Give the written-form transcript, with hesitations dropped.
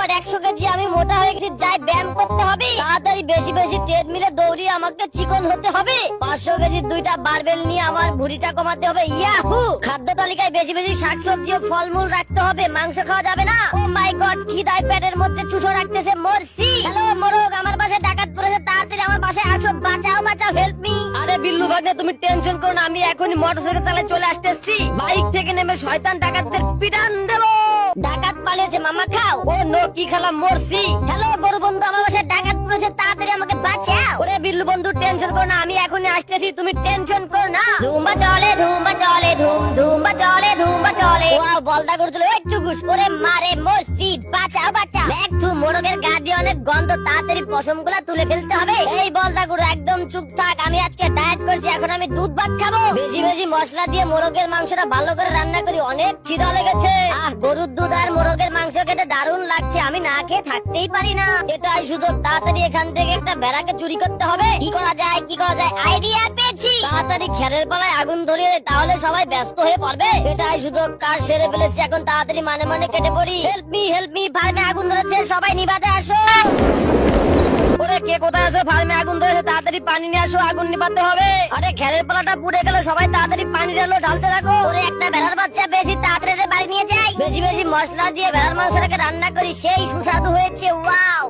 God 100 KG আমি মোটা হয়ে গেছি, যাই ব্যায়াম করতে হবে, তাড়াতাড়ি বেশি বেশি ট্রেডমিলে দৌড়িয়ে আমাকে চিকন হতে হবে। 500 কেজির 2টা বারবেল নিয়ে আমার ভুঁড়িটা কমাতে হবে। ইয়াহু! খাদ্য তালিকায় বেশি বেশি শাকসবজি ও ফলমূল রাখতে হবে, মাংস খাওয়া যাবে না। ও মাই গড, খিদায় পেটের মধ্যে চুষো রাখতেছে, মরছি। হ্যালো মোরগ, আমার পাশে ডাকাত পড়েছে, তাড়াতাড়ি আমার পাশে আসো, বাঁচাও বাঁচাও, হেল্প মি। আরে বিল্লু ভাগ্নে, তুমি টেনশন করো না, আমি এখনই মোটরসাইকেল চালিয়ে চলে আসতেছি। বাইক থেকে নেমে শয়তান ডাকাতদের পিটান দেবো। ডাকাত পালিয়েছে, মামা খাও। ও নো, কি খেলাম, মরছি। হ্যালো গরু বন্ধু, আমার বাসায় ডাকাত পড়েছে, তাড়াতাড়ি আমাকে বাঁচাও। ওরে বিল্লু বন্ধু, টেনশন করো না, আমি এখনই আসতেছি, তুমি টেনশন করো না। ধুম্বা চলে ধুম্বা চলে, ধুম ধুম্বা চলে ধুম্বা চলে। ওয়াও, বলদা করছিল একটু ঘুষ, ওরে মারে মরছি, বাঁচাও বাঁচাও। দেখ তুই, মোরগের গা দিয়ে অনেক গন্ধ, তাড়াতাড়ি পশমগুলা তুলে ফেলতে হবে। এই বলদা গুরু একদম চুপ থাক, আমি আজকে ডায়েট করছি, এখন আমি দুধ ভাত খাবো। বেশি বেশি মশলা দিয়ে মোরগের মাংসটা ভালো করে রান্না করি, অনেক খিদা লেগেছে। গরুর দুধ আর মোরগের মাংস খেতে দারুণ লাগছে, আমি না খেয়ে থাকতেই পারি না। এটাই সুযোগ, তাড়াতাড়ি এখান থেকে একটা ভেড়াকে চুরি করতে হবে। কি করা যায়, কি করা যায়, আইডিয়া পেয়েছি। তাড়াতাড়ি খেরের পালায় আগুন ধরিয়ে দে, তাহলে সবাই ব্যস্ত হয়ে পড়বে। এটাই সুযোগ, কাজ সেরে ফেলেছি, এখন তাড়াতাড়ি মানে মানে কেটে পড়ি। হেল্প মি, ফার্মে আগুন ধরেছে, সবাই নিভাতে আসো। ওরে কে কোথায় আছো, ফার্মে আগুন ধরেছে, তাড়াতাড়ি পানি নিয়ে আসো, আগুন নিভাতে হবে। আরে খেরের পালাটা পুড়ে গেল, সবাই তাড়াতাড়ি পানি ঢালো, ঢালতে থাকো। ওরে একটা ভেড়ার বাচ্চা বেশি, তাড়াতাড়ি বাড়ি নিয়ে যাই। বেশি বেশি মশলা দিয়ে ভেড়ার মাংসটাকে রান্না করি, সেই সুস্বাদু হয়েছে, ওয়াও।